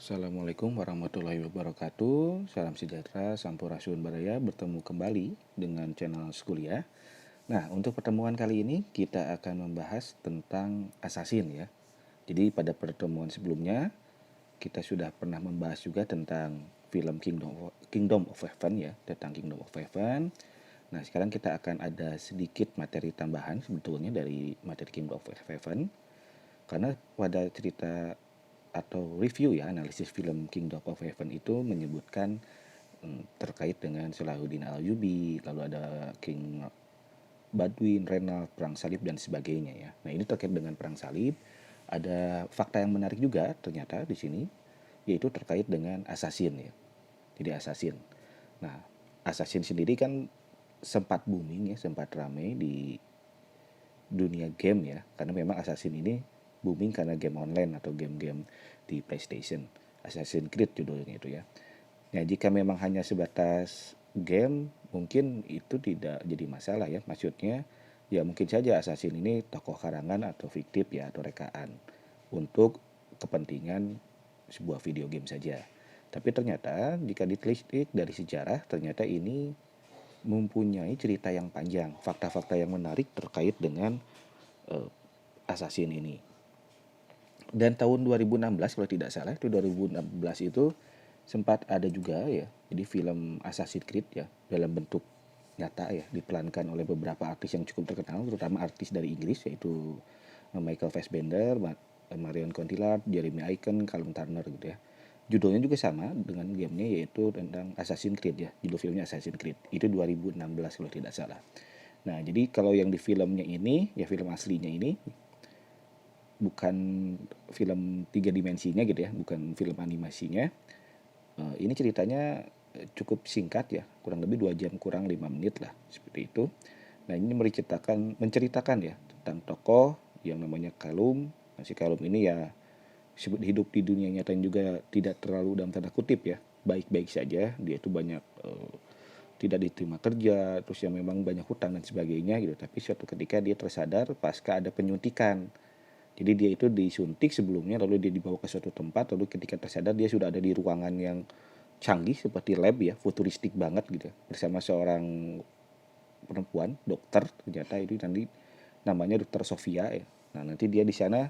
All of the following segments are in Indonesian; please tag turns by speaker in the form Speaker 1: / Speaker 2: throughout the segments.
Speaker 1: Assalamualaikum warahmatullahi wabarakatuh. Salam sejahtera, sampurasun budaya. Bertemu kembali dengan channel Skuliah. Nah, untuk pertemuan kali ini kita akan membahas tentang Assassin ya. Jadi pada pertemuan sebelumnya kita sudah pernah membahas juga tentang film Kingdom of Heaven ya, tentang Kingdom of Heaven. Nah, sekarang kita akan ada sedikit materi tambahan sebetulnya dari materi Kingdom of Heaven. Karena pada cerita atau review ya, analisis film Kingdom of Heaven itu menyebutkan terkait dengan Salahuddin Ayyubi, lalu ada King Badwin, Renal, Perang Salib dan sebagainya ya. Nah, ini terkait dengan Perang Salib. Ada fakta yang menarik juga ternyata di sini, yaitu terkait dengan Assassin ya. Jadi Assassin. Nah, Assassin sendiri kan sempat booming ya, sempat ramai di dunia game ya, karena memang Assassin ini booming karena game online atau game-game di PlayStation. Assassin's Creed judulnya itu ya. Nah, jika memang hanya sebatas game, mungkin itu tidak jadi masalah ya. Maksudnya, ya mungkin saja Assassin ini tokoh karangan atau fiktif ya, atau rekaan untuk kepentingan sebuah video game saja. Tapi ternyata jika ditelisik dari sejarah, ternyata ini mempunyai cerita yang panjang, fakta-fakta yang menarik terkait dengan Assassin ini. Dan tahun 2016 kalau tidak salah, itu 2016 itu sempat ada juga ya, jadi film Assassin's Creed ya, dalam bentuk nyata ya, diperankan oleh beberapa artis yang cukup terkenal, terutama artis dari Inggris, yaitu Michael Fassbender, Marion Cotillard, Jeremy Irons, Callum Turner gitu ya. Judulnya juga sama dengan gamenya, yaitu tentang Assassin's Creed ya, judul filmnya Assassin's Creed, itu 2016 kalau tidak salah. Nah, jadi kalau yang di filmnya ini, ya film aslinya ini, bukan film 3 dimensinya gitu ya, bukan film animasinya. Ini ceritanya cukup singkat ya, kurang lebih 2 jam kurang 5 menit lah, seperti itu. Nah, ini menceritakan ya tentang tokoh yang namanya Kalum. Nah, si Kalum ini ya hidup di dunia nyata juga tidak terlalu dalam tanda kutip ya, baik-baik saja. Dia itu banyak tidak diterima kerja, terus yang memang banyak hutang dan sebagainya gitu. Tapi suatu ketika dia tersadar pasca ada penyuntikan. Jadi dia itu disuntik sebelumnya, lalu dia dibawa ke suatu tempat, lalu ketika tersadar dia sudah ada di ruangan yang canggih seperti lab ya, futuristik banget gitu, bersama seorang perempuan, dokter, ternyata itu nanti namanya Dokter Sofia ya. Nah, nanti dia di sana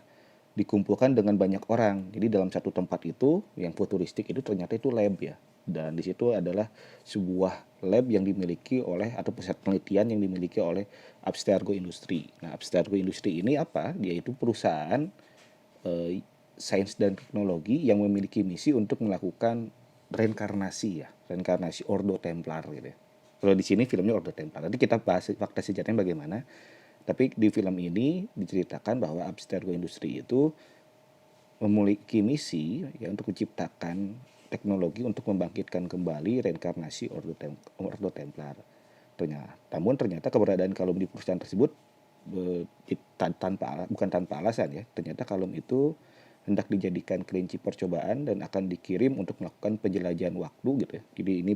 Speaker 1: dikumpulkan dengan banyak orang. Jadi dalam satu tempat itu yang futuristik itu ternyata itu lab ya. Dan di situ adalah sebuah lab yang dimiliki oleh atau pusat penelitian yang dimiliki oleh Abstergo Industri. Nah, Abstergo Industri ini apa? Dia itu perusahaan sains dan teknologi yang memiliki misi untuk melakukan reinkarnasi ya, reinkarnasi Ordo Templar gitu ya. Kalau di sini filmnya Ordo Templar. Nanti kita bahas fakta sejarahnya bagaimana. Tapi di film ini diceritakan bahwa Abstergo Industri itu memiliki misi ya untuk menciptakan teknologi untuk membangkitkan kembali reinkarnasi Ordo Templar. Namun ternyata keberadaan Kalum di perusahaan tersebut bukan tanpa alasan ya. Ternyata Kalum itu hendak dijadikan kelinci percobaan dan akan dikirim untuk melakukan penjelajahan waktu gitu ya. Jadi ini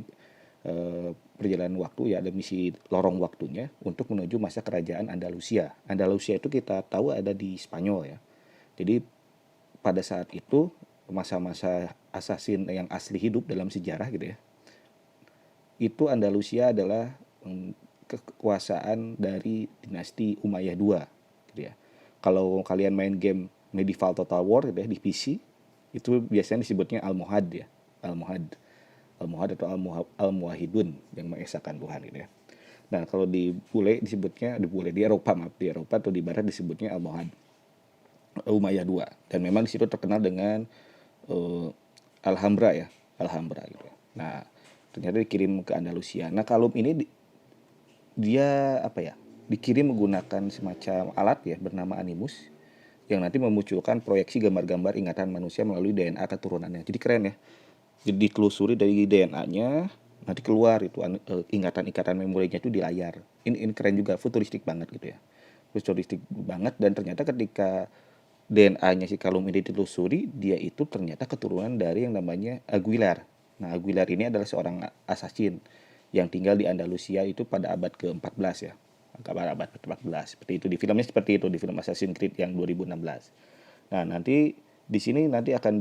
Speaker 1: perjalanan waktu ya, ada misi lorong waktunya untuk menuju masa kerajaan Andalusia. Andalusia itu kita tahu ada di Spanyol ya. Jadi pada saat itu masa-masa assassin yang asli hidup dalam sejarah gitu ya, itu Andalusia adalah kekuasaan dari dinasti Umayyah II gitu ya. Kalau kalian main game Medieval Total War gitu ya di PC, itu biasanya disebutnya Almohad ya, Almohad atau Al-Muwahhidun yang mengesahkan Tuhan gitu ya. Nah, kalau di di Eropa atau di Barat disebutnya Almohad Umayyah II, dan memang di situ terkenal dengan Alhambra ya, Alhambra gitu. Nah, ternyata dikirim ke Andalusia. Nah, Kalum ini dia apa ya? Dikirim menggunakan semacam alat ya bernama Animus yang nanti memunculkan proyeksi gambar-gambar ingatan manusia melalui DNA keturunannya. Jadi keren ya. Jadi ditelusuri dari DNA-nya, nanti keluar itu ingatan-ingatan memorinya itu di layar. Ini keren juga, futuristik banget gitu ya. Futuristik banget, dan ternyata ketika DNA-nya si Kalum ini ditelusuri, dia itu ternyata keturunan dari yang namanya Aguilar. Nah, Aguilar ini adalah seorang assassin yang tinggal di Andalusia itu pada abad ke-14 ya. Abad ke-14. Seperti itu di filmnya, seperti itu di film Assassin's Creed yang 2016. Nah, nanti di sini nanti akan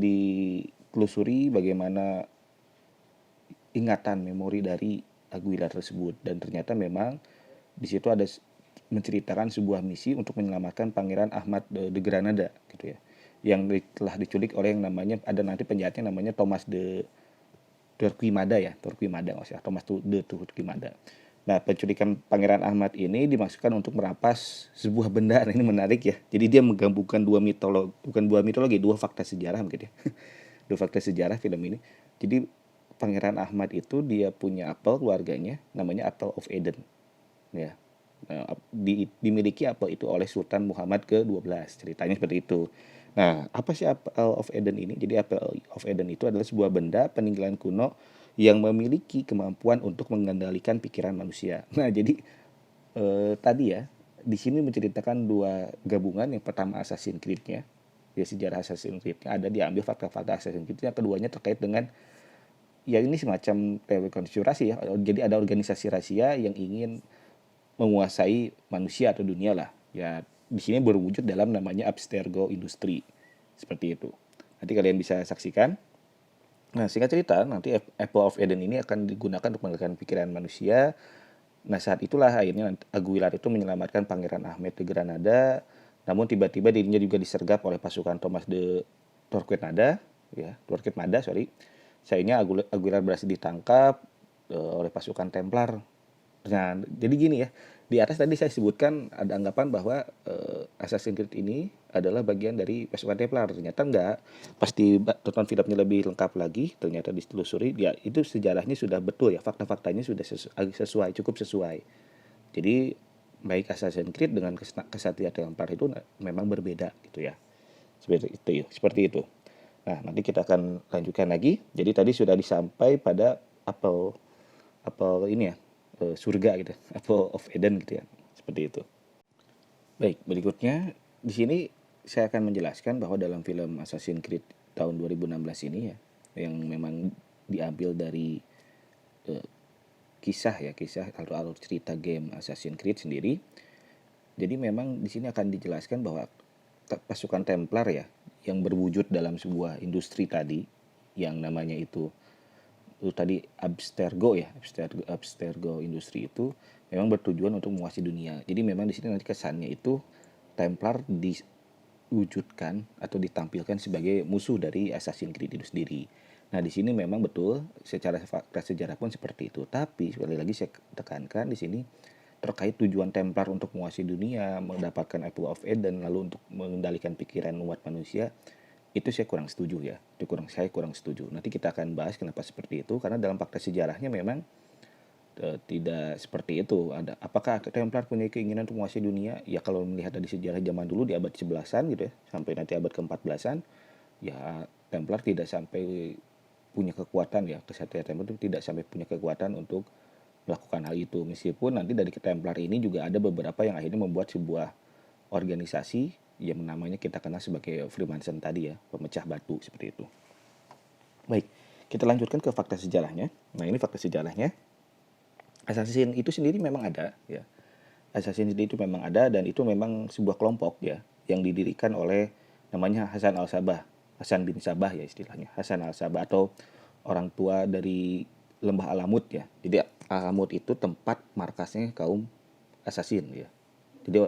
Speaker 1: telusuri bagaimana ingatan memori dari Aguilar tersebut, dan ternyata memang di situ ada menceritakan sebuah misi untuk menyelamatkan Pangeran Ahmad de Granada gitu ya, yang telah diculik oleh yang namanya, ada nanti penjahatnya namanya Thomas de Torquemada ya, Torquemada nggak usah, Thomas de Torquemada. Nah, penculikan Pangeran Ahmad ini dimaksudkan untuk merampas sebuah benda. Nah, ini menarik ya. Jadi dia menggabungkan dua mitologi, bukan dua mitologi, dua fakta sejarah mungkin ya. Dua fakta sejarah film ini. Jadi Pangeran Ahmad itu dia punya apel, keluarganya namanya Apple of Eden. Ya. Nah, dimiliki apel itu oleh Sultan Muhammad ke-12. Ceritanya seperti itu. Nah, apa sih Apple of Eden ini? Jadi Apple of Eden itu adalah sebuah benda peninggalan kuno yang memiliki kemampuan untuk mengendalikan pikiran manusia. Nah, jadi tadi ya, di sini menceritakan dua gabungan. Yang pertama Assassin's Creed-nya, ya sejarah Assassin's Creed-nya ada, diambil fakta-fakta Assassin's Creed. Yang keduanya terkait dengan, ya ini semacam teori konspirasi ya. Jadi ada organisasi rahasia yang ingin menguasai manusia atau dunia lah. Ya di sini berwujud dalam namanya Abstergo Industri. Seperti itu. Nanti kalian bisa saksikan. Nah, singkat cerita, nanti Apple of Eden ini akan digunakan untuk mengalihkan pikiran manusia. Nah, saat itulah akhirnya Aguilar itu menyelamatkan Pangeran Ahmed de Granada. Namun tiba-tiba dirinya juga disergap oleh pasukan Thomas de Torquemada, ya, Torquemada, sorry. Sayangnya Aguilar berhasil ditangkap oleh pasukan Templar. Nah, jadi gini ya, di atas tadi saya sebutkan ada anggapan bahwa Assassin's Creed ini adalah bagian dari pasukan Templar. Ternyata enggak. Pasti tonton filmnya lebih lengkap lagi, ternyata ditelusuri, ya itu sejarahnya sudah betul ya, fakta-faktanya sudah sesuai, cukup sesuai. Jadi baik Assassin's Creed dengan kesatria Templar itu memang berbeda gitu ya. Seperti itu. Nah, nanti kita akan lanjutkan lagi. Jadi tadi sudah disampai pada apel ini ya, surga gitu, Apple of Eden gitu ya, seperti itu. Baik, berikutnya di sini saya akan menjelaskan bahwa dalam film Assassin's Creed tahun 2016 ini ya, yang memang diambil dari kisah alur cerita game Assassin's Creed sendiri. Jadi memang di sini akan dijelaskan bahwa pasukan Templar ya, yang berwujud dalam sebuah industri tadi, yang namanya itu tadi Abstergo ya, Abstergo industri itu memang bertujuan untuk menguasai dunia. Jadi memang di sini nanti kesannya itu Templar diwujudkan atau ditampilkan sebagai musuh dari Assassin's Creed itu sendiri. Nah, di sini memang betul secara fakta sejarah pun seperti itu. Tapi sekali lagi saya tekankan di sini terkait tujuan Templar untuk menguasai dunia, mendapatkan Apple of Eden, lalu untuk mengendalikan pikiran umat manusia, itu saya kurang setuju ya. Saya kurang setuju. Nanti kita akan bahas kenapa seperti itu, karena dalam fakta sejarahnya memang tidak seperti itu. Apakah Templar punya keinginan untuk menguasai dunia? Ya kalau melihat dari sejarah zaman dulu di abad 11-an gitu ya, sampai nanti abad ke-14-an, ya Templar tidak sampai punya kekuatan ya, kesatria Templar itu tidak sampai punya kekuatan untuk melakukan hal itu. Meskipun nanti dari Templar ini juga ada beberapa yang akhirnya membuat sebuah organisasi yang namanya kita kenal sebagai Freemason tadi ya, pemecah batu seperti itu. Baik, kita lanjutkan ke fakta sejarahnya. Nah, ini fakta sejarahnya. Assassin itu sendiri memang ada ya. Assassin itu memang ada, dan itu memang sebuah kelompok ya yang didirikan oleh namanya Hasan al-Sabah, Hasan bin Sabah ya istilahnya, Hasan al-Sabah atau orang tua dari lembah Alamut ya. Jadi Alamut itu tempat markasnya kaum assassin ya. Jadi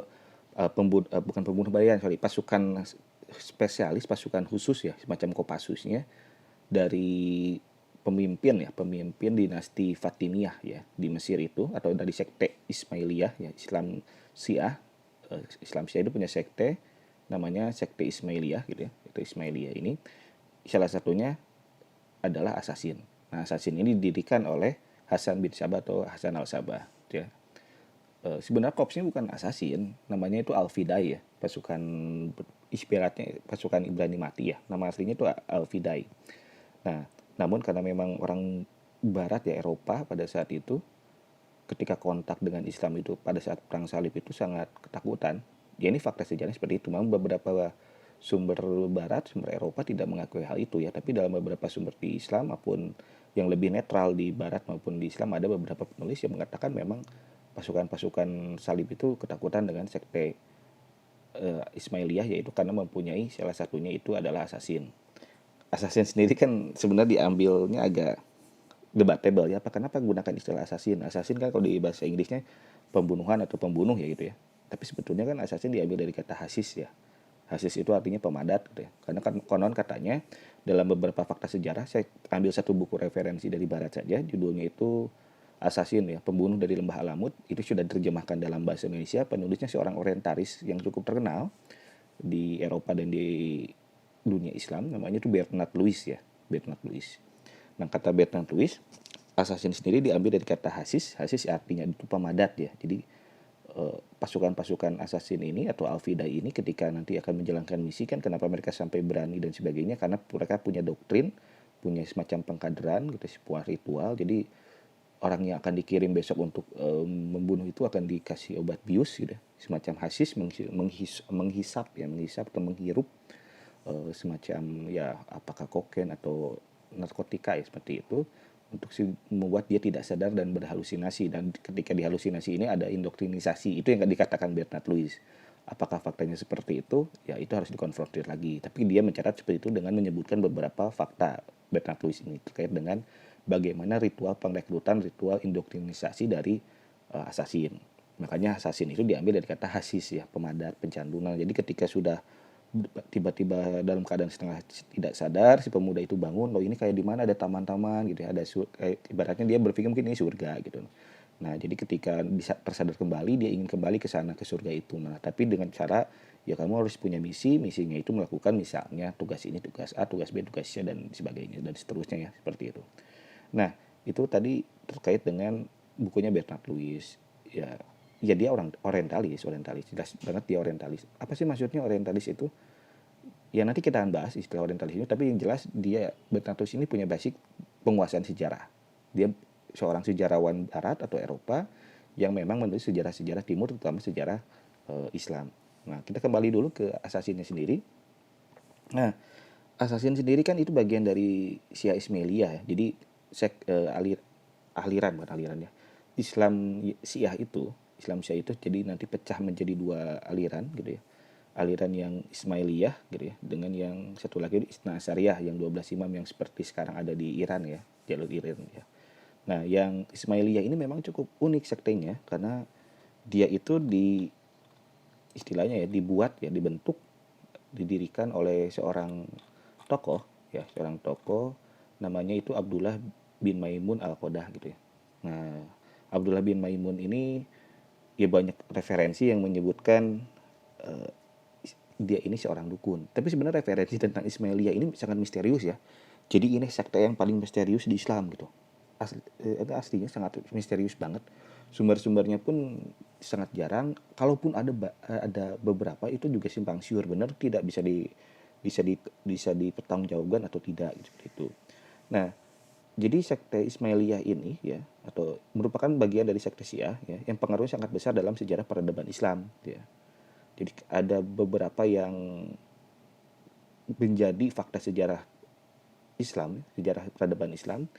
Speaker 1: bukan pembunuh bayaran, pasukan spesialis, pasukan khusus ya, semacam Kopassusnya dari pemimpin dinasti Fatimiyah ya di Mesir itu, atau dari sekte Ismailiyah ya, Islam Syiah. Islam Syiah itu punya sekte namanya sekte Ismailiyah gitu ya. Itu Ismailiyah ini salah satunya adalah Assassin. Nah, Assassin ini didirikan oleh Hasan bin Sabah atau Hasan al-Sabah ya. Sebenarnya korpsnya bukan Assassin, namanya itu Al-Fidai ya, pasukan ibaratnya pasukan Ibrani mati ya, nama aslinya itu Al-Fidai. Nah, namun karena memang orang Barat ya, Eropa pada saat itu, ketika kontak dengan Islam itu pada saat perang salib itu sangat ketakutan. Ya ini fakta sejarah seperti itu. Memang beberapa sumber Barat, sumber Eropa tidak mengakui hal itu ya, tapi dalam beberapa sumber di Islam maupun yang lebih netral di Barat maupun di Islam, ada beberapa penulis yang mengatakan memang pasukan-pasukan salib itu ketakutan dengan sekte Ismailiyah, yaitu karena mempunyai salah satunya itu adalah assassin. assassin sendiri kan sebenarnya diambilnya agak debatable ya. Kenapa gunakan istilah assassin? Assassin kan kalau di bahasa Inggrisnya pembunuhan atau pembunuh ya gitu ya. Tapi sebetulnya kan assassin diambil dari kata hasis ya. Hasis itu artinya pemadat gitu ya. Karena kan konon katanya dalam beberapa fakta sejarah, saya ambil satu buku referensi dari barat saja, judulnya itu Assassin ya, pembunuh dari lembah Alamut, itu sudah diterjemahkan dalam bahasa Indonesia, penulisnya seorang orientalis yang cukup terkenal di Eropa dan di dunia Islam, namanya itu Bernard Lewis ya, Bernard Lewis. Nah, kata Bernard Lewis, assassin sendiri diambil dari kata hasis, hasis artinya itu pemadat ya. Jadi pasukan-pasukan assassin ini atau Al-Fida ini ketika nanti akan menjalankan misi, kan kenapa mereka sampai berani dan sebagainya, karena mereka punya doktrin, punya semacam pengkaderan gitu, sebuah ritual. Jadi orang yang akan dikirim besok untuk membunuh itu akan dikasih obat bius gitu, semacam hasis, menghisap atau menghirup semacam ya apakah kokain atau narkotika ya seperti itu, untuk membuat dia tidak sadar dan berhalusinasi, dan ketika dihalusinasi ini ada indoktrinisasi, itu yang dikatakan Bernard Lewis. Apakah faktanya seperti itu? Ya itu harus dikonfrontir lagi. Tapi dia mencatat seperti itu dengan menyebutkan beberapa fakta Bernard Lewis ini terkait dengan bagaimana ritual pengrekrutan, ritual indoktrinisasi dari assassin. Makanya assassin itu diambil dari kata hasis ya, pemadat, pencandu. Nah, jadi ketika sudah tiba-tiba dalam keadaan setengah tidak sadar, si pemuda itu bangun, loh ini kayak di mana ada taman-taman gitu ya, ada kayak ibaratnya dia berpikir mungkin ini surga gitu. Nah, jadi ketika bisa tersadar kembali, dia ingin kembali ke sana, ke surga itu. Nah, tapi dengan cara ya kamu harus punya misi, misinya itu melakukan misalnya tugas ini, tugas A, tugas B, tugas C dan sebagainya dan seterusnya ya, seperti itu. Nah, itu tadi terkait dengan bukunya Bernard Lewis. Ya, ya dia orang orientalis, jelas banget dia orientalis. Apa sih maksudnya orientalis itu? Ya nanti kita akan bahas istilah orientalis ini, tapi yang jelas dia Bernard Lewis ini punya basic penguasaan sejarah. Dia seorang sejarawan barat atau Eropa yang memang menulis sejarah-sejarah timur, terutama sejarah Islam. Nah, kita kembali dulu ke assassinnya sendiri. Nah, assassin sendiri kan itu bagian dari Syiah Ismailiyah ya. Jadi aliran bukan aliran ya. Syiah itu, Islam Syiah itu jadi nanti pecah menjadi dua aliran gitu ya. Aliran yang Ismailiyah gitu ya, dengan yang satu lagi Isna Asyariyah yang 12 imam yang seperti sekarang ada di Iran ya, jalur Iran ya. Nah, yang Ismailiyah ini memang cukup unik sektenya karena dia itu istilahnya ya dibuat ya, dibentuk, didirikan oleh seorang tokoh ya, seorang tokoh namanya itu Abdullah bin Maimun Al-Qodah gitu ya. Nah, Abdullah bin Maimun ini ya banyak referensi yang menyebutkan uh, dia ini seorang dukun. Tapi sebenarnya referensi tentang Ismailiyah ini sangat misterius ya. Jadi ini sekte yang paling misterius di Islam gitu. Aslinya sangat misterius banget. Sumber-sumbernya pun sangat jarang. Kalaupun ada beberapa itu juga simpang siur, benar tidak bisa dipertanggungjawabkan atau tidak gitu, seperti itu. Nah, jadi sekte Ismailiyah ini ya, atau merupakan bagian dari sekte Syiah ya, yang pengaruhnya sangat besar dalam sejarah peradaban Islam ya. Jadi ada beberapa yang menjadi fakta sejarah Islam, sejarah peradaban Islam,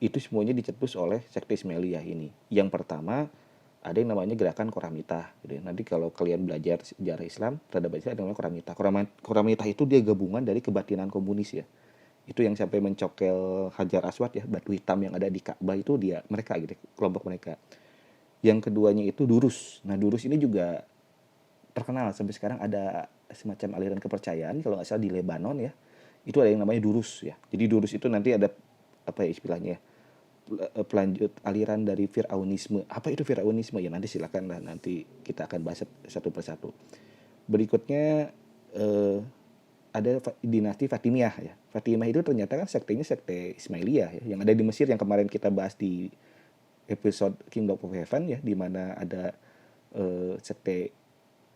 Speaker 1: itu semuanya dicetus oleh sekte Ismailiyah ini. Yang pertama ada yang namanya gerakan Qoramitah gitu ya. Nanti kalau kalian belajar sejarah Islam, peradaban Islam ada namanya Qoramitah. Qoramitah itu dia gabungan dari kebatinan komunis ya. Itu yang sampai mencokel Hajar Aswad ya, batu hitam yang ada di Ka'bah itu mereka gitu, kelompok mereka. Yang keduanya itu Durus. Nah, Durus ini juga terkenal sampai sekarang, ada semacam aliran kepercayaan kalau nggak salah di Lebanon ya, itu ada yang namanya Durus ya. Jadi Durus itu nanti ada apa ya istilahnya, pelanjut aliran dari Fir'aunisme. Apa itu Fir'aunisme ya, nanti silakan lah, nanti kita akan bahas satu persatu. Berikutnya ada dinasti Fatimiyah ya. Fatimiyah itu ternyata kan sektenya sekte Ismailiyah ya, yang ada di Mesir yang kemarin kita bahas di episode Kingdom of Heaven ya, di mana ada sekte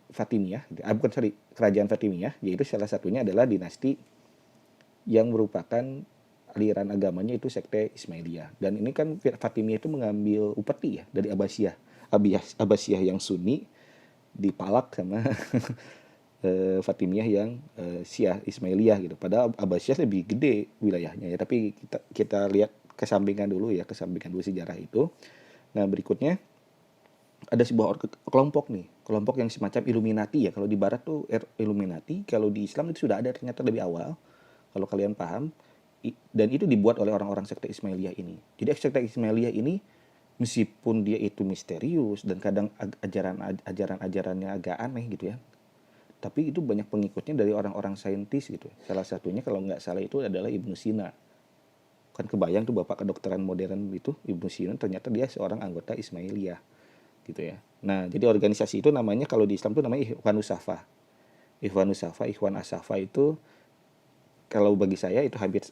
Speaker 1: Fatimiyah, bukan sorry, kerajaan Fatimiyah, yaitu salah satunya adalah dinasti yang merupakan aliran agamanya itu sekte Ismailiyah. Dan ini kan Fatimiyah itu mengambil upeti ya dari Abbasiyah yang Sunni dipalak sama Fatimiyah yang Syiah Ismailiyah gitu. Padahal Abbasiyah lebih gede wilayahnya ya, tapi kita lihat kesampingan dulu sejarah itu. Nah, berikutnya ada sebuah kelompok yang semacam Illuminati ya. Kalau di barat tuh Illuminati, kalau di Islam itu sudah ada ternyata lebih awal. kalau kalian paham, dan itu dibuat oleh orang-orang sekte Ismailiyah ini. Jadi sekte Ismailiyah ini meskipun dia itu misterius dan kadang ajaran-ajarannya agak aneh gitu ya, tapi itu banyak pengikutnya dari orang-orang saintis gitu. Salah satunya kalau nggak salah itu adalah Ibnu Sina. Kan kebayang tuh bapak kedokteran modern itu, Ibnu Sina ternyata dia seorang anggota Ismailiyah gitu ya. Nah, jadi organisasi itu namanya kalau di Islam tuh namanya Ikhwanus Safa. Ikhwanus Safa, Ikhwan As-Safa itu kalau bagi saya itu hampir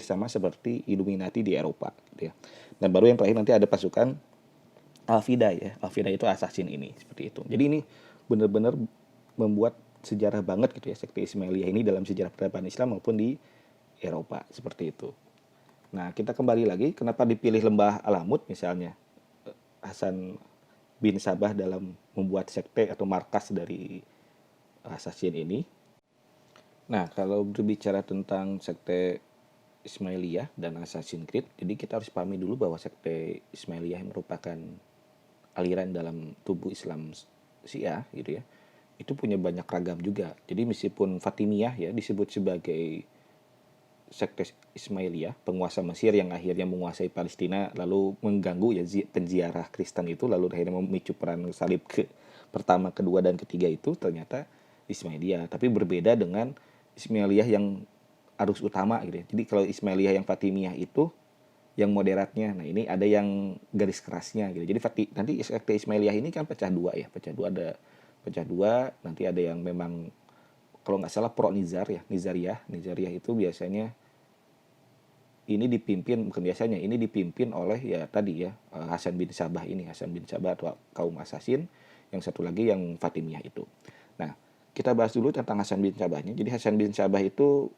Speaker 1: sama seperti Illuminati di Eropa gitu ya. Dan baru yang terakhir nanti ada pasukan Al-Fida ya. Al-Fida itu assassin ini seperti itu. Jadi ini benar-benar membuat sejarah banget gitu ya sekte Ismailiyah ini dalam sejarah peradaban Islam maupun di Eropa seperti itu. Nah, kita kembali lagi kenapa dipilih Lembah Alamut misalnya Hasan bin Sabah dalam membuat sekte atau markas dari assassin ini. Nah, kalau berbicara tentang sekte Ismailiyah dan Assassin's Creed, jadi kita harus pahami dulu bahwa sekte Ismailiyah merupakan aliran dalam tubuh Islam Syiah gitu ya. Itu punya banyak ragam juga. Jadi meskipun Fatimiyah ya disebut sebagai sekte Ismailiyah, penguasa Mesir yang akhirnya menguasai Palestina lalu mengganggu ya penziarah Kristen itu lalu akhirnya memicu perang salib pertama, kedua dan ketiga itu ternyata Ismailiyah, tapi berbeda dengan Ismailiyah yang arus utama gitu ya. Jadi kalau Ismailiyah yang Fatimiyah itu yang moderatnya. Nah, ini ada yang garis kerasnya gitu. Jadi nanti sekte Ismailiyah ini kan pecah dua ya, pecah dua, nanti ada yang memang kalau nggak salah pro Nizar ya, Nizariyah itu biasanya ini dipimpin, bukan biasanya, ini dipimpin oleh ya tadi ya Hasan bin Sabah atau kaum assassin, yang satu lagi yang Fatimiyah itu. Nah, kita bahas dulu tentang Hasan bin Sabahnya. Jadi Hasan bin Sabah itu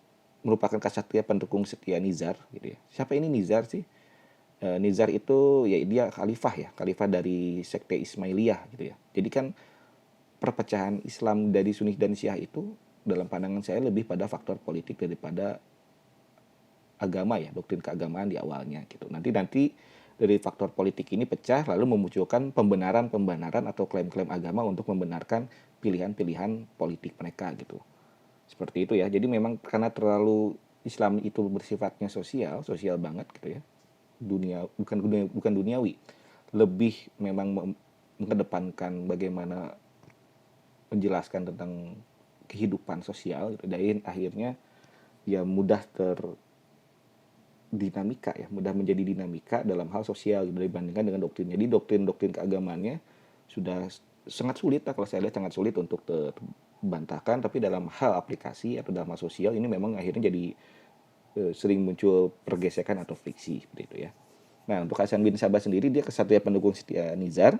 Speaker 1: merupakan kesatria pendukung setia Nizar gitu ya. Siapa ini Nizar sih? Nizar itu ya dia khalifah dari sekte Ismailiyah gitu ya. Jadi kan perpecahan Islam dari Sunni dan Syiah itu dalam pandangan saya lebih pada faktor politik daripada agama ya, doktrin keagamaan di awalnya gitu. Nanti dari faktor politik ini pecah lalu memunculkan pembenaran atau klaim-klaim agama untuk membenarkan pilihan-pilihan politik mereka gitu. Seperti itu ya. Jadi memang karena terlalu Islam itu bersifatnya sosial banget gitu ya. Bukan duniawi. Lebih memang mengedepankan bagaimana menjelaskan tentang kehidupan sosial gitu. Dan akhirnya ya mudah menjadi dinamika dalam hal sosial gitu, dibandingkan dengan doktrinnya. Jadi doktrin keagamaannya sudah sangat sulit kalau saya lihat sangat sulit untuk terbantahkan, tapi dalam hal aplikasi atau dalam hal sosial ini memang akhirnya jadi sering muncul pergesekan atau friksi seperti itu ya. Nah, untuk Hasan bin Sabah sendiri dia kesatria pendukung setia Nizar.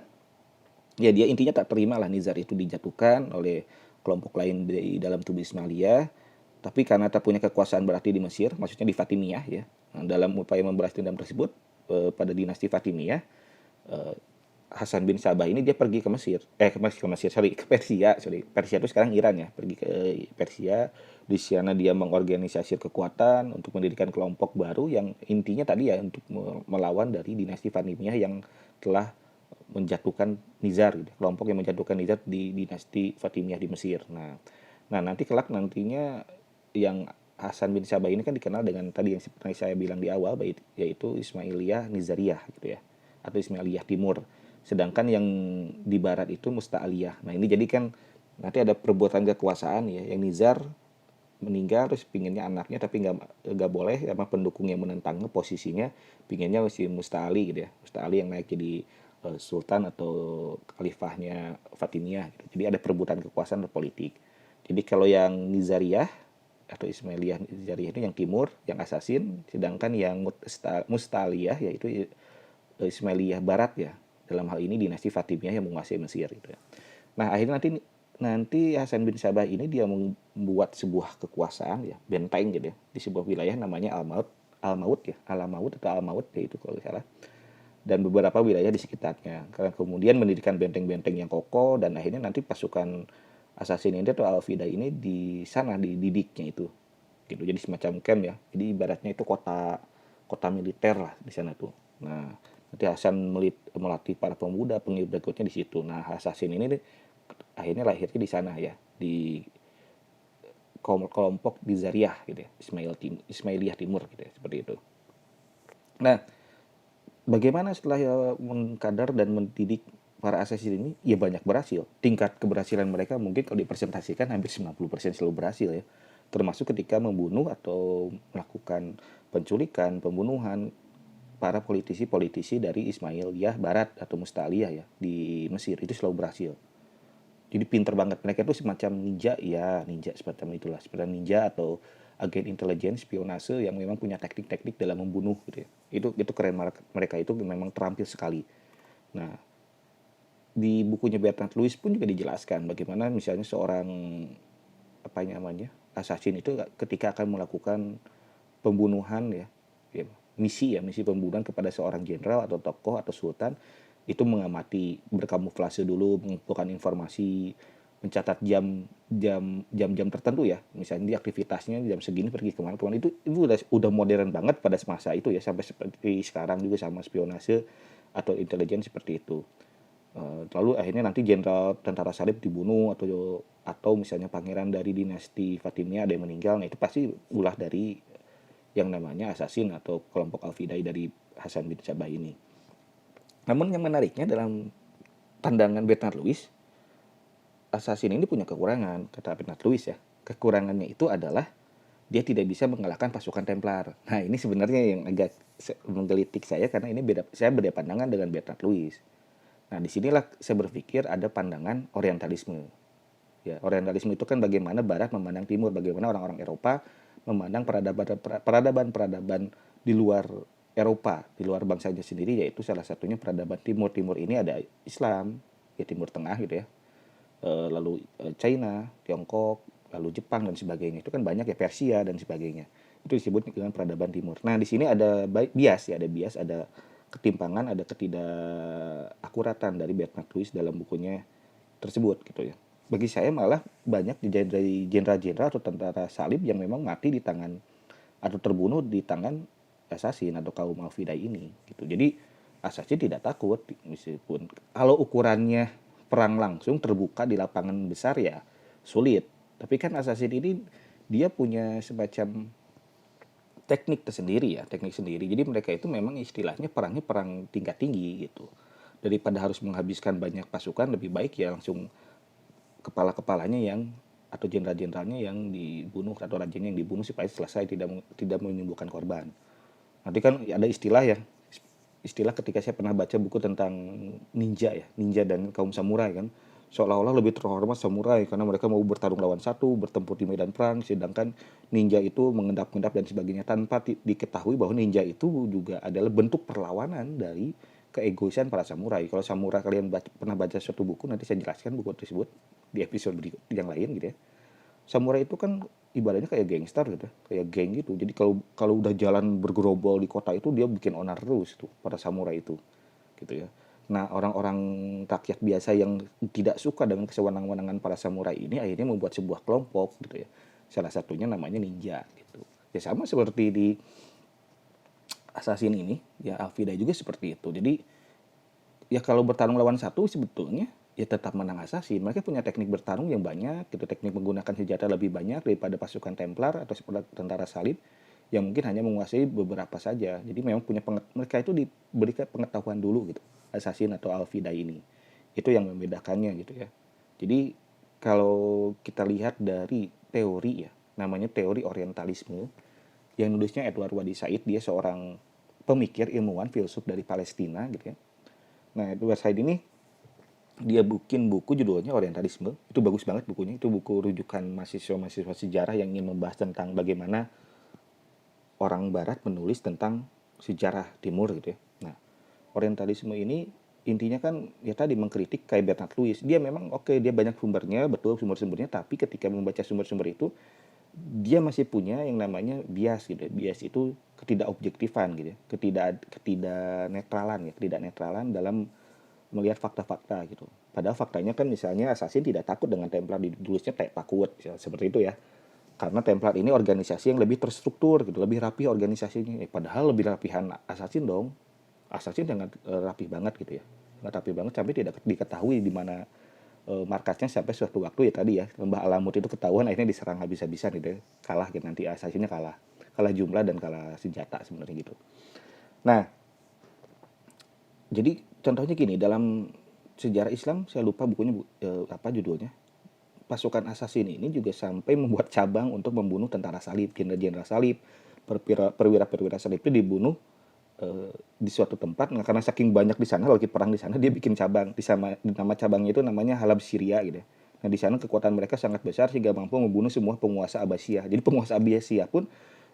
Speaker 1: Ya dia intinya tak terima lah Nizar itu dijatuhkan oleh kelompok lain di dalam tubuh Ismailiyah. Tapi karena tak punya kekuasaan berarti di Mesir, maksudnya di Fatimiyah ya. Nah, dalam upaya membalas dendam tersebut pada dinasti Fatimiyah, Hasan bin Sabah ini dia pergi ke Mesir. Ke Persia. Persia itu sekarang Iran ya. Pergi ke Persia. Di sana dia mengorganisasi kekuatan untuk mendirikan kelompok baru yang intinya tadi ya untuk melawan dari dinasti Fatimiyah yang telah menjatuhkan Nizar gitu. Kelompok yang menjatuhkan Nizar di dinasti Fatimiyah di Mesir. Nah, nanti kelak nantinya yang Hasan bin Sabah ini kan dikenal dengan tadi yang seperti saya bilang di awal, yaitu Ismailiyah Nizariyah gitu ya, atau Ismailiyah Timur. Sedangkan yang di barat itu Musta'aliyah. Nah, ini jadi kan nanti ada perbuatan kekuasaan ya, yang Nizar meninggal terus pinginnya anaknya, tapi nggak boleh sama pendukung yang menentangnya posisinya pinginnya si Musta'ali gitu ya, Musta'ali yang naik jadi sultan atau khalifahnya Fatimiyah gitu. Jadi ada perebutan kekuasaan politik. Jadi kalau yang Nizariyah atau Ismailiyah Nizariyah itu yang timur, yang assassin, sedangkan yang Musta'aliyah yaitu Ismailiyah barat ya. Dalam hal ini dinasti Fatimiyah yang menguasai Mesir gitu ya. Nah, akhirnya nanti Hasan bin Sabah ini dia membuat sebuah kekuasaan ya, benteng gitu ya, di sebuah wilayah namanya Al-Maut yaitu kalau salah. Dan beberapa wilayah di sekitarnya. Karena kemudian mendirikan benteng-benteng yang kokoh dan akhirnya nanti pasukan assassin ini atau Al-Fida ini di sana dididiknya itu. Gitu. Jadi semacam camp ya. Jadi ibaratnya itu kota militer lah di sana tuh. Nah, nanti Hasan melatih para pemuda pengikut berikutnya di situ. Nah, assassin ini akhirnya lahirnya di sana ya, di kelompok di Zariyah gitu ya, Ismailiyah Timur gitu ya, seperti itu. Nah, bagaimana setelah mengkadar dan mendidik para assassin ini? Ya banyak berhasil. Tingkat keberhasilan mereka mungkin kalau dipresentasikan hampir 90% selalu berhasil ya. Termasuk ketika membunuh atau melakukan penculikan, pembunuhan para politisi-politisi dari Ismailiyah Barat atau Mustaliyah ya di Mesir, itu selalu berhasil. Jadi pinter banget, mereka itu semacam ninja, ya ninja seperti itulah, seperti ninja atau agen intelijen spionase yang memang punya teknik-teknik dalam membunuh gitu ya. Itu keren, mereka itu memang terampil sekali. Nah, di bukunya Bertrand Lewis pun juga dijelaskan bagaimana misalnya seorang apa namanya assassin itu ketika akan melakukan pembunuhan ya misi pembunuhan kepada seorang jenderal atau tokoh atau sultan, itu mengamati, berkamuflase dulu, mengumpulkan informasi, mencatat jam-jam tertentu ya, misalnya di aktivitasnya jam segini pergi kemana-kemana, itu udah modern banget pada masa itu ya, sampai seperti sekarang juga sama spionase atau intelijen seperti itu. Lalu akhirnya nanti jenderal tentara salib dibunuh atau misalnya pangeran dari dinasti Fatimiyah ada yang meninggal, nah itu pasti ulah dari yang namanya assassin atau kelompok Al-Fidai dari Hasan bin Sabah ini. Namun yang menariknya dalam pandangan Bernard Lewis, assassin ini punya kekurangan, kata Bernard Lewis ya. Kekurangannya itu adalah dia tidak bisa mengalahkan pasukan Templar. Nah, ini sebenarnya yang agak menggelitik saya karena saya beda pandangan dengan Bernard Lewis. Nah, disinilah saya berpikir ada pandangan orientalisme. Ya, orientalisme itu kan bagaimana Barat memandang Timur, bagaimana orang-orang Eropa memandang peradaban di luar Eropa, di luar bangsanya sendiri, yaitu salah satunya peradaban Timur. Timur ini ada Islam, ya Timur Tengah gitu ya. Lalu China, Tiongkok, lalu Jepang dan sebagainya. Itu kan banyak ya, Persia dan sebagainya. Itu disebut dengan peradaban Timur. Nah, di sini ada bias, ada ketimpangan, ada ketidakakuratan dari Bernard Lewis dalam bukunya tersebut gitu ya. Bagi saya malah banyak dari jenderal-jenderal atau tentara salib yang memang mati di tangan atau terbunuh di tangan assassin atau kaum Al-Fidai ini gitu. Jadi assassin tidak takut, meskipun kalau ukurannya perang langsung terbuka di lapangan besar ya sulit. Tapi kan assassin ini dia punya semacam teknik tersendiri ya, teknik sendiri. Jadi mereka itu memang istilahnya perangnya perang tingkat tinggi gitu. Daripada harus menghabiskan banyak pasukan, lebih baik ya langsung kepala-kepalanya yang atau jenderal-jenderalnya yang dibunuh atau rajanya yang dibunuh supaya selesai, tidak menimbulkan korban. Nanti kan ada istilah ketika saya pernah baca buku tentang ninja dan kaum samurai kan, seolah-olah lebih terhormat samurai karena mereka mau bertarung lawan satu, bertempur di medan perang, sedangkan ninja itu mengendap-endap dan sebagainya, tanpa diketahui bahwa ninja itu juga adalah bentuk perlawanan dari keegoisan para samurai. Kalau samurai kalian pernah baca suatu buku, nanti saya jelaskan buku tersebut di episode berikut yang lain gitu ya. Samurai itu kan ibaratnya kayak gangster gitu, kayak geng gitu. Jadi kalau kalau udah jalan bergerombol di kota itu dia bikin onar terus tuh para samurai itu, gitu ya. Nah, orang-orang rakyat biasa yang tidak suka dengan kesewenang-wenangan para samurai ini akhirnya membuat sebuah kelompok gitu ya. Salah satunya namanya ninja gitu. Ya sama seperti di Assassin ini, ya Al-Fidai juga seperti itu. Jadi ya kalau bertarung lawan satu sebetulnya ya tetap menang assassin. Mereka punya teknik bertarung yang banyak, gitu, teknik menggunakan senjata lebih banyak daripada pasukan Templar atau tentara salib yang mungkin hanya menguasai beberapa saja. Jadi memang mereka itu diberikan pengetahuan dulu gitu, assassin atau Al-Fidai ini. Itu yang membedakannya gitu ya. Jadi kalau kita lihat dari teori ya, namanya teori orientalisme, yang nulisnya Edward Wadi Said, dia seorang pemikir, ilmuwan, filsuf dari Palestina gitu ya. Nah, Edward Said ini dia bikin buku judulnya Orientalisme. Itu bagus banget bukunya. Itu buku rujukan mahasiswa-mahasiswa sejarah yang ingin membahas tentang bagaimana orang barat menulis tentang sejarah timur gitu ya. Nah, Orientalisme ini intinya kan ya tadi mengkritik kayak Bernard Lewis. Dia memang oke, dia banyak sumbernya, betul sumber-sumbernya, tapi ketika membaca sumber-sumber itu dia masih punya yang namanya bias gitu. Bias itu ketidakobjektifan gitu ya. Ketidaknetralan dalam melihat fakta-fakta gitu. Padahal faktanya kan misalnya assassin tidak takut dengan Templar, ditulisnya kayak takut seperti itu ya. Karena Templar ini organisasi yang lebih terstruktur gitu, lebih rapi organisasinya. Padahal lebih rapihan assassin dong. Assassin sangat rapi banget gitu ya. Sangat rapi banget sampai tidak diketahui di mana markasnya sampai suatu waktu ya tadi ya Lembah Alamut itu ketahuan, akhirnya diserang habis-habisan gitu ya. Kalah gitu, nanti Assassinnya kalah jumlah dan kalah senjata sebenarnya gitu. Nah, jadi contohnya gini, dalam sejarah Islam saya lupa bukunya apa judulnya. Pasukan Assassin ini juga sampai membuat cabang untuk membunuh tentara salib, jenderal-jenderal salib, perwira-perwira salib itu dibunuh di suatu tempat. Nah, karena saking banyak di sana, lagi perang di sana, dia bikin cabang. Nama cabangnya itu namanya Halab Syria gitu. Nah, di sana kekuatan mereka sangat besar sehingga mampu membunuh semua penguasa Abbasiyah. Jadi penguasa Abbasiyah pun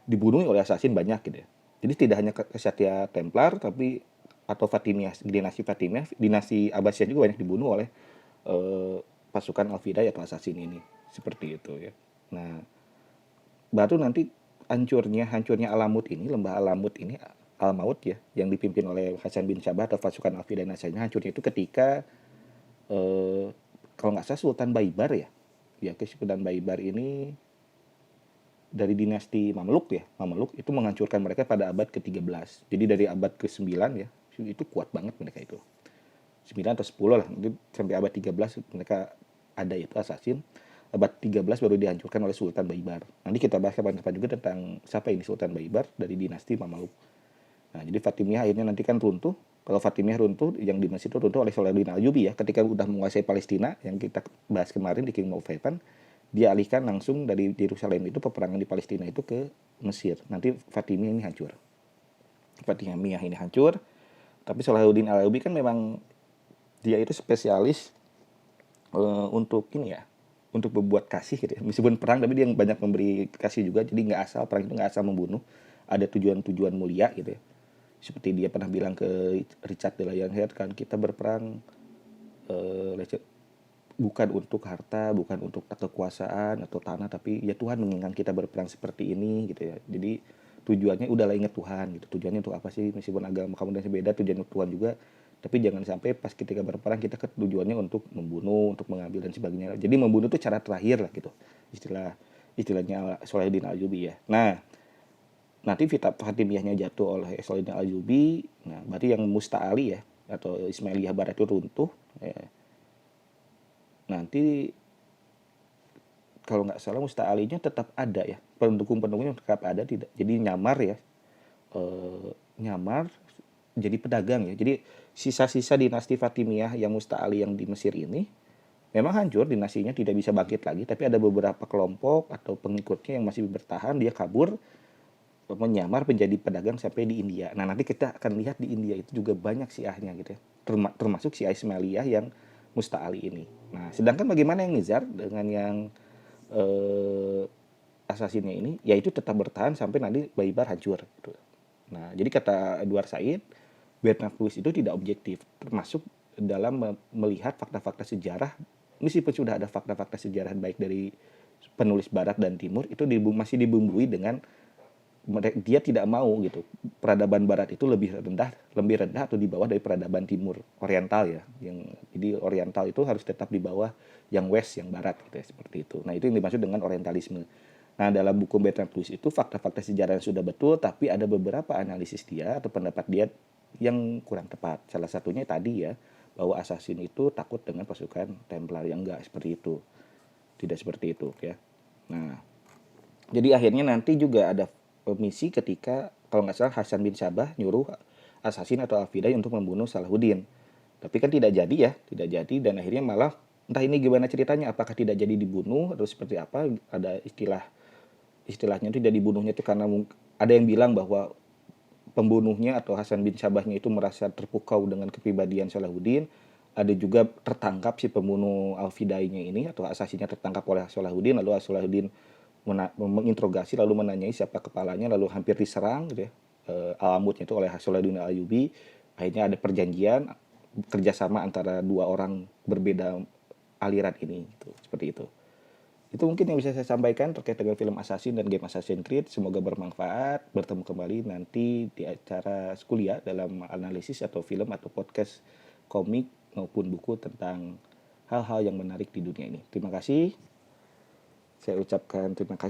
Speaker 1: dibunuh oleh assassin banyak gitu ya. Jadi tidak hanya Kesatria Templar tapi atau Fatimiyah, dinasti Fatimiyah, dinasti Abbasiyah juga banyak dibunuh oleh pasukan Al-Fidah atau assassin ini. Seperti itu ya. Nah, baru nanti hancurnya Alamut ini, Lembah Alamut ini, Al-Maut ya, yang dipimpin oleh Hasan bin Sabah atau pasukan Al-Fidah dan Nasrani, hancurnya itu ketika kalau nggak salah Sultan Baibar ya. Ya, Sultan Baibar ini dari dinasti Mamluk ya. Mamluk itu menghancurkan mereka pada abad ke-13. Jadi dari abad ke-9 ya, itu kuat banget mereka itu. 9 atau 10 lah, sampai abad 13 mereka ada itu assassin. Abad 13 baru dihancurkan oleh Sultan Baibar. Nanti kita bahas kapan-kapan juga tentang siapa ini Sultan Baibar dari dinasti Mamluk. Nah, jadi Fatimiyah akhirnya nanti kan runtuh. Kalau Fatimiyah runtuh, yang di Mesir itu runtuh oleh Salahuddin Ayyubi ya. Ketika udah menguasai Palestina, yang kita bahas kemarin di King of Heaven, dia alihkan langsung dari Yerusalem itu peperangan di Palestina itu ke Mesir. Nanti Fatimiyah ini hancur. Fatimiyah ini hancur. Tapi Salahuddin Ayyubi kan memang dia itu spesialis untuk ini ya, untuk berbuat kasih gitu ya. Meskipun perang tapi dia banyak memberi kasih juga. Jadi nggak asal perang itu nggak asal membunuh, ada tujuan-tujuan mulia gitu ya. Seperti dia pernah bilang ke Richard de Lionheart kan, kita berperang bukan untuk harta, bukan untuk kekuasaan atau tanah, tapi ya Tuhan menginginkan kita berperang seperti ini gitu ya. Jadi tujuannya udahlah ingat Tuhan gitu. Tujuannya untuk apa sih? Meskipun agama kamu dan beda, tujuan untuk Tuhan juga. Tapi jangan sampai pas ketika berperang kita tujuannya untuk membunuh, untuk mengambil dan sebagainya. Jadi membunuh itu cara terakhir lah gitu. Istilahnya Salahuddin Ayyubi ya. Nah, nanti Fatimiyahnya jatuh oleh Salahuddin Ayyubi. Nah, berarti yang Musta'ali ya atau Ismailiyah Barat itu runtuh. Ya. Nanti kalau nggak salah Musta'alinya tetap ada ya, pendukung-pendukungnya tetap ada, tidak jadi nyamar ya, nyamar jadi pedagang ya. Jadi sisa-sisa dinasti Fatimiyah yang Musta'ali yang di Mesir ini memang hancur, dinastinya tidak bisa bangkit lagi, tapi ada beberapa kelompok atau pengikutnya yang masih bertahan, dia kabur menyamar menjadi pedagang sampai di India. Nah, nanti kita akan lihat di India itu juga banyak Syiahnya gitu ya, termasuk Syiah Ismailiyah yang Musta'ali ini. Nah, sedangkan bagaimana yang Nizar dengan yang asasinnya ini, yaitu tetap bertahan sampai nanti Baibar hancur. Gitu. Nah, jadi kata Edward Said, Bernard Lewis itu tidak objektif, termasuk dalam melihat fakta-fakta sejarah. Meskipun sudah ada fakta-fakta sejarah baik dari penulis Barat dan Timur, itu masih dibumbui dengan dia tidak mau gitu peradaban Barat itu lebih rendah atau di bawah dari peradaban Timur Oriental ya, yang jadi Oriental itu harus tetap di bawah yang West, yang Barat gitu ya, seperti itu. Nah, itu yang dimaksud dengan Orientalisme. Nah, dalam buku Bertrand Lewis itu fakta-fakta sejarah yang sudah betul, tapi ada beberapa analisis dia atau pendapat dia yang kurang tepat. Salah satunya tadi ya, bahwa assassin itu takut dengan pasukan Templar, yang enggak seperti itu, tidak seperti itu ya. Nah, jadi akhirnya nanti juga ada misi ketika kalau nggak salah Hasan bin Sabah nyuruh assassin atau Al-Fidah untuk membunuh Salahuddin. Tapi kan tidak jadi ya, tidak jadi, dan akhirnya malah entah ini gimana ceritanya, apakah tidak jadi dibunuh atau seperti apa, ada istilahnya tidak dibunuhnya itu karena ada yang bilang bahwa pembunuhnya atau Hasan bin Sabahnya itu merasa terpukau dengan kepribadian Salahuddin. Ada juga tertangkap si pembunuh Al-Fidainya ini atau asasinnya tertangkap oleh Salahuddin, lalu Salahuddin menginterogasi lalu menanyai siapa kepalanya, lalu hampir diserang gitu ya, Alamutnya itu oleh Salahuddin Ayyubi. Akhirnya ada perjanjian kerjasama antara dua orang berbeda aliran ini gitu, seperti itu. Itu mungkin yang bisa saya sampaikan terkait dengan film Assassin dan game Assassin's Creed. Semoga bermanfaat. Bertemu kembali nanti di acara kuliah dalam analisis atau film atau podcast komik maupun buku tentang hal-hal yang menarik di dunia ini. Terima kasih. Saya ucapkan terima kasih.